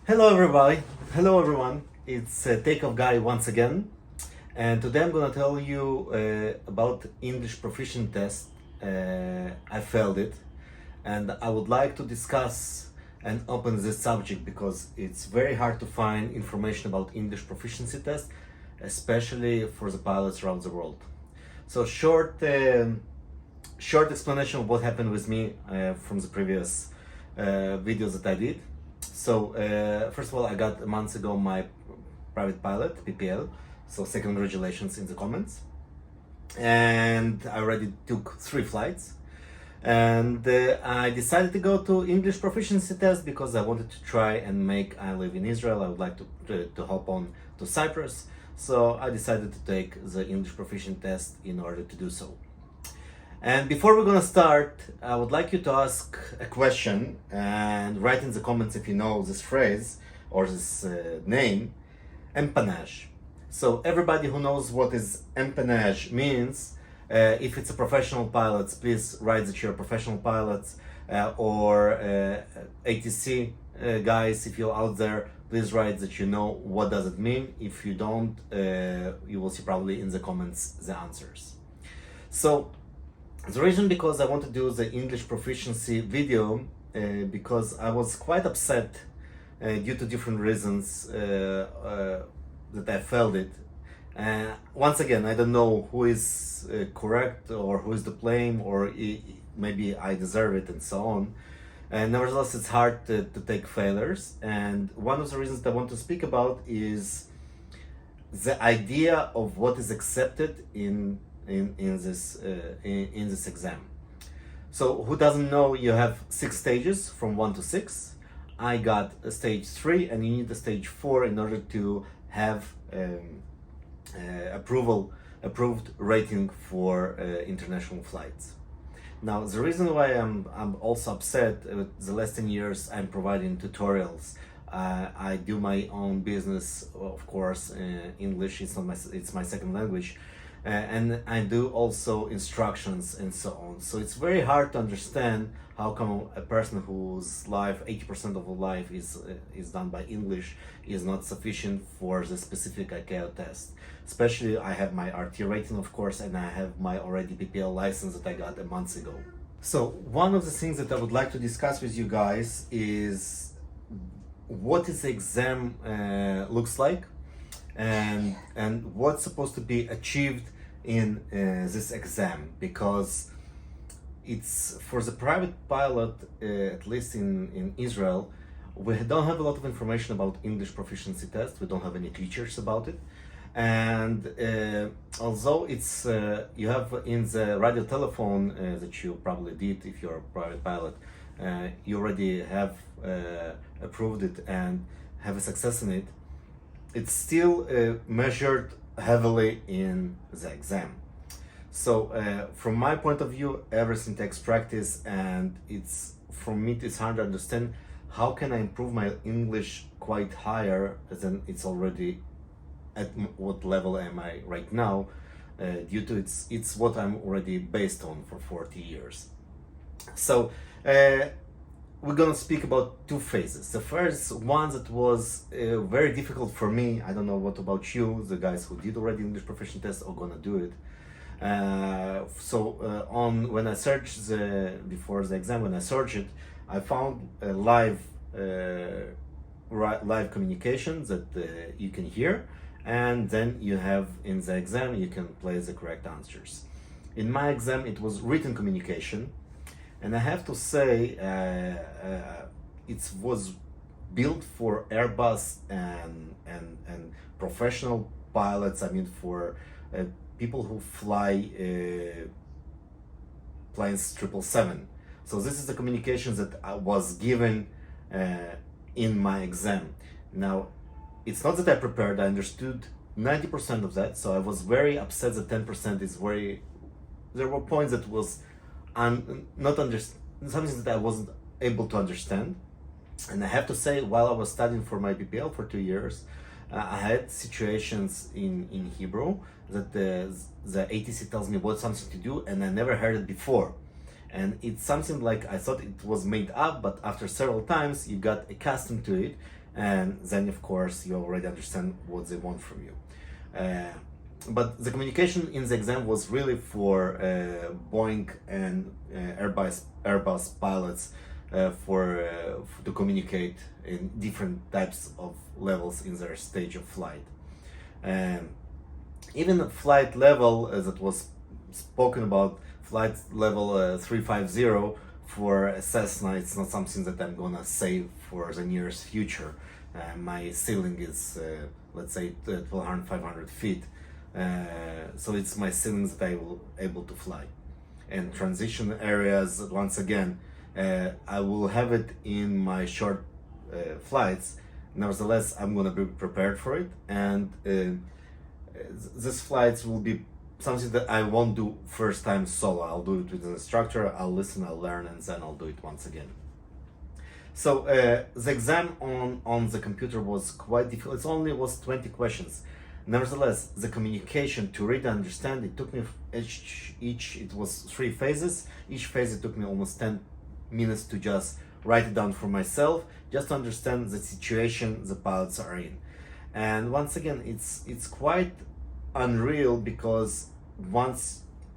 Hello everybody, hello everyone. It's TakeOffGuy once again, and today I'm gonna tell you about English proficiency test. I failed it, and I would like to discuss and open this subject because it's very hard to find information about English proficiency test, especially for the pilots around the world. So short explanation of what happened with me from the previous videos that I did. So first of all, I got months ago my private pilot PPL. So second, congratulations in the comments. And I already took 3 flights. And I decided to go to English proficiency test because I wanted to try and make. I live in Israel. I would like to hop on to Cyprus. So I decided to take the English proficiency test in order to do so. And before we're gonna start, I would like you to ask a question and write in the comments if you know this phrase or this name, empanage. So everybody who knows what is empanage means, if it's a professional pilot, please write that you're a professional pilot, or ATC guys, if you're out there, please write that you know what does it mean. If you don't, you will see probably in the comments the answers. So the reason because I want to do the English proficiency video because I was quite upset due to different reasons that I failed it. Once again, I don't know who is correct or who is to blame, or maybe I deserve it and so on. And nevertheless, it's hard to take failures. And one of the reasons that I want to speak about is the idea of what is accepted in this exam. So who doesn't know, you have 6 stages from 1 to 6. I got a stage 3, and you need a stage 4 in order to have approved rating for international flights. Now the reason why I'm also upset, the last 10 years I'm providing tutorials. I do my own business, of course. English is not it's my second language. And I do also instructions and so on. So it's very hard to understand how come a person whose life, 80% of life is done by English, is not sufficient for the specific ICAO test. Especially I have my RT rating, of course, and I have my already PPL license that I got a month ago. So one of the things that I would like to discuss with you guys is what is the exam looks like, and what's supposed to be achieved in this exam, because it's for the private pilot, at least in Israel, we don't have a lot of information about English proficiency test. We don't have any teachers about it. And although it's you have in the radio telephone that you probably did if you're a private pilot, you already have approved it and have a success in it, it's still measured heavily in the exam. So from my point of view, everything takes practice, and it's, for me, it's hard to understand how can I improve my English quite higher than it's already at what level am I right now, due to it's what I'm already based on for 40 years. So we're gonna speak about 2 phases. The first one that was very difficult for me. I don't know what about you, the guys who did already English proficiency test are gonna do it. On when I searched before the exam, when I searched it, I found a live communication that you can hear, and then you have in the exam you can place the correct answers. In my exam, it was written communication. And I have to say, it was built for Airbus and professional pilots. I mean, for people who fly planes 777. So this is the communications that was given in my exam. Now, it's not that I prepared. I understood 90% of that. So I was very upset that 10% is very. There were points that was something that I wasn't able to understand. And I have to say, while I was studying for my PPL for 2 years, I had situations in Hebrew that the ATC tells me what something to do, and I never heard it before. And it's something like I thought it was made up, but after several times you got accustomed to it, and then of course you already understand what they want from you. But the communication in the exam was really for Boeing and Airbus pilots to communicate in different types of levels in their stage of flight. Even at flight level that was spoken about, flight level 350 for a Cessna, it's not something that I'm gonna save for the nearest future. My ceiling is let's say 1200, 500 feet. So it's my ceilings that I will able to fly. And transition areas, once again, I will have it in my short flights. Nevertheless, I'm gonna be prepared for it, and these flights will be something that I won't do first time solo. I'll do it with an instructor, I'll listen, I'll learn, and then I'll do it once again. So the exam on the computer was quite difficult. It only was 20 questions. Nevertheless, the communication to read and understand, it took me it was 3 phases. Each phase it took me almost 10 minutes to just write it down for myself, just to understand the situation the pilots are in. And once again, it's quite unreal, because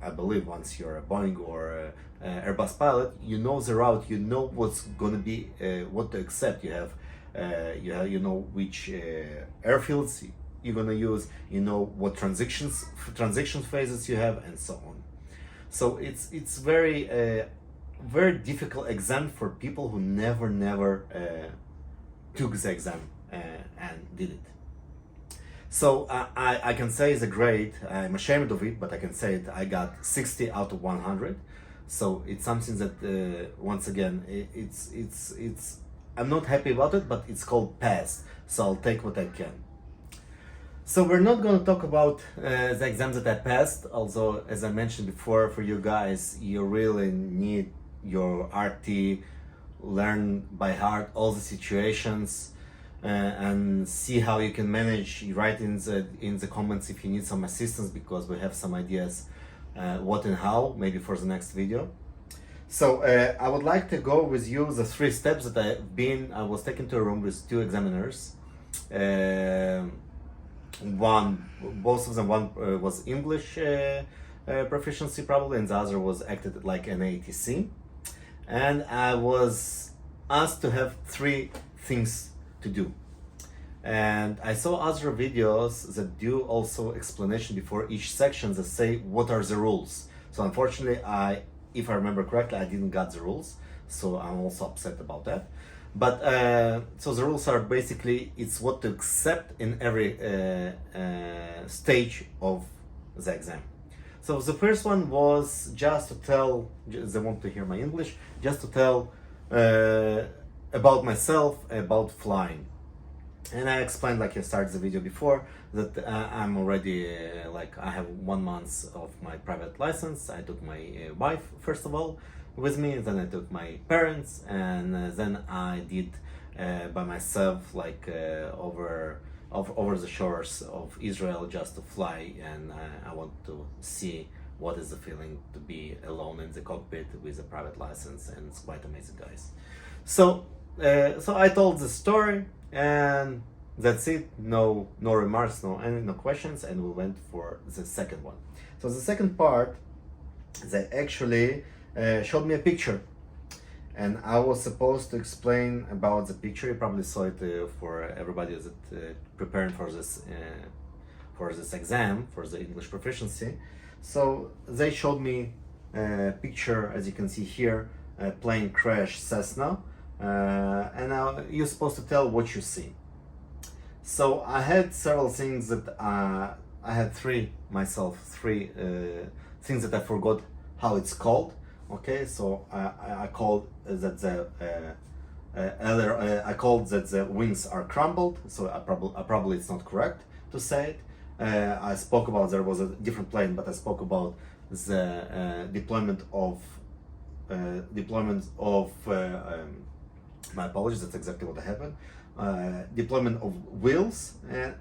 I believe once you're a Boeing or a Airbus pilot, you know the route, you know what's gonna be, what to accept. You know which airfields you're gonna use, you know what transition phases you have, and so on. So it's very difficult exam for people who never took the exam and did it. So I can say it's a grade. I'm ashamed of it, but I can say it. I got 60 out of 100. So it's something that once again, it's I'm not happy about it, but it's called pass. So I'll take what I can. So we're not going to talk about the exams that I passed, although as I mentioned before, for you guys, you really need your RT, learn by heart all the situations, and see how you can manage. Write in the comments if you need some assistance, because we have some ideas what and how, maybe for the next video. So I would like to go with you the 3 steps that I was taken to a room with 2 examiners. Both of them, one was English proficiency probably, and the other was acted like an ATC. And I was asked to have 3 things to do. And I saw other videos that do also explanation before each section that say what are the rules. So unfortunately, if I remember correctly, I didn't get the rules, so I'm also upset about that. But so the rules are basically, it's what to accept in every stage of the exam. So the first one was just to tell, they want to hear my English, just to tell about myself, about flying. And I explained, like I started the video before, that I'm already, I have 1 month of my private license. I took my wife, first of all, with me, then I took my parents, and then I did by myself, over the shores of Israel, just to fly, and I want to see what is the feeling to be alone in the cockpit with a private license, and it's quite amazing, guys. So I told the story, and that's it. No remarks, no questions, and we went for the second one. So the second part, they actually showed me a picture, and I was supposed to explain about the picture. You probably saw it for everybody that preparing for this exam, for the English proficiency. So they showed me a picture, as you can see here, a plane crash Cessna, and now you're supposed to tell what you see. So I had several things that I had 3 things that I forgot how it's called. Okay, so I called that the wings are crumbled. So probably it's not correct to say it. I spoke about, there was a different plane, but I spoke about the deployment of my apologies, that's exactly what happened. Deployment of wheels,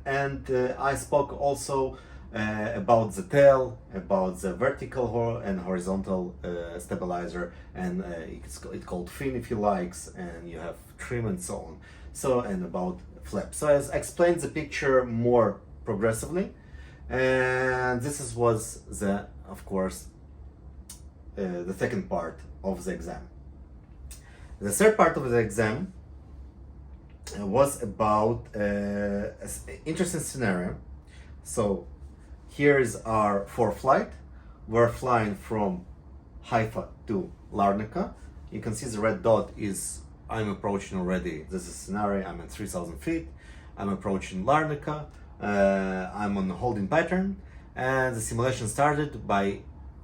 and I spoke also about the tail, about the vertical and horizontal stabilizer, and it's called fin if you likes, and you have trim and so on. So, and about flap. So I explained the picture more progressively, and was the, of course, the second part of the exam. The third part of the exam was about an interesting scenario. So here is our fourth flight. We're flying from Haifa to Larnaca. You can see the red dot is I'm approaching already. This is a scenario. I'm at 3,000 feet. I'm approaching Larnaca. I'm on the holding pattern, and the simulation started by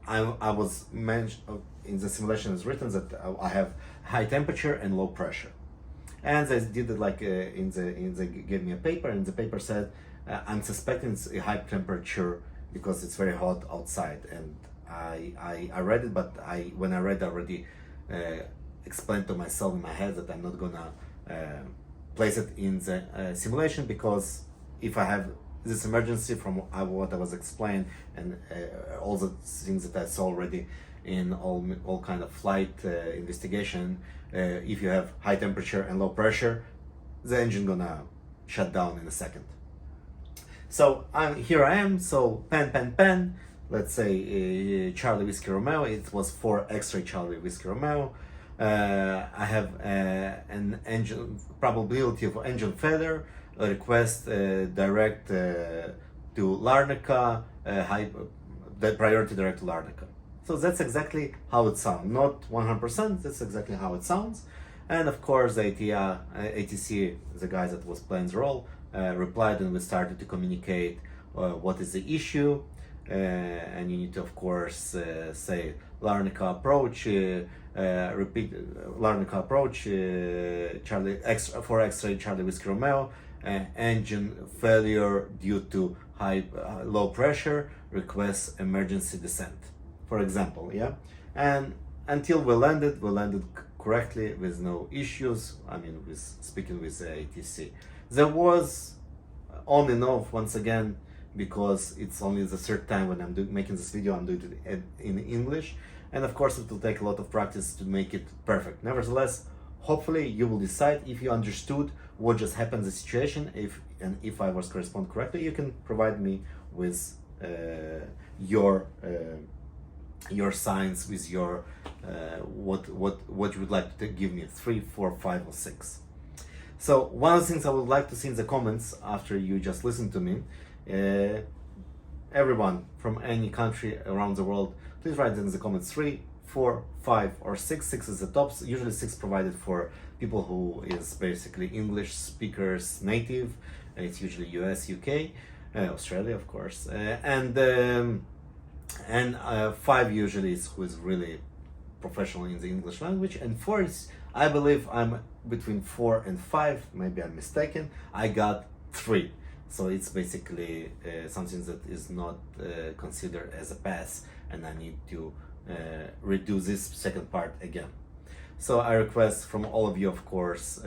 I was mentioned in the simulation is written that I have high temperature and low pressure, and they did it like they gave me a paper, and the paper said I'm suspecting it's a high temperature because it's very hot outside, and I read it, but when I read already explained to myself in my head that I'm not gonna place it in the simulation, because if I have this emergency from what I was explained and all the things that I saw already in all kind of flight investigation, if you have high temperature and low pressure, the engine gonna shut down in a second. So here I am. So pen. Let's say Charlie Whiskey Romeo. It was 4 X-ray Charlie Whiskey Romeo. I have an engine probability of engine failure. A request direct to Larnaca, the priority direct to Larnaca. So that's exactly how it sounds. Not 100%. That's exactly how it sounds. And of course, the ATC, the guy that was playing the role, replied, and we started to communicate what is the issue. And you need to, of course, say Larnaca approach. Repeat Larnaca approach. Charlie 4 X-ray Charlie Whiskey Romeo. Engine failure due to low pressure. Request emergency descent, for example. Yeah, and until we landed correctly with no issues. I mean, with speaking with the ATC, there was on and off once again, because it's only the third time when I'm making this video. I'm doing it in English, and of course it will take a lot of practice to make it perfect. Nevertheless, hopefully you will decide if you understood what just happened, the situation. If I was to respond correctly, you can provide me with your signs, with your what you would like to give me, 3, 4, 5, or 6. So one of the things I would like to see in the comments after you just listen to me, everyone from any country around the world, please write in the comments 3, 4, 5, or 6. 6 is the top. Usually 6 provided for people who is basically English speakers native. It's usually US, UK, Australia, of course, and 5 usually is who is really professional in the English language, and 4 is, I believe I'm between 4 and 5. Maybe I'm mistaken. I got 3. So it's basically something that is not considered as a pass, and I need to redo this second part again. So I request from all of you, of course,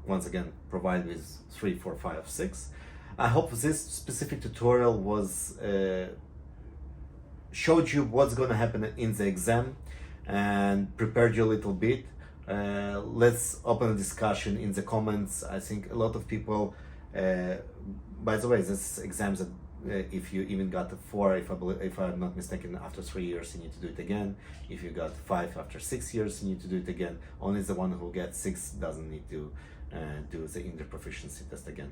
once again, provide with 3, 4, 5, 6. I hope this specific tutorial was showed you what's going to happen in the exam and prepared you a little bit. Let's open a discussion in the comments. I think a lot of people, by the way, this exams that if you even got a 4, if I'm not mistaken, after 3 years you need to do it again. If you got 5 after 6 years, you need to do it again. Only the one who gets 6 doesn't need to do the English proficiency test again.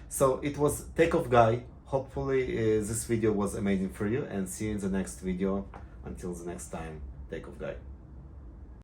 So it was TakeOffGuy. Hopefully this video was amazing for you, and see you in the next video. Until the next time, TakeOffGuy.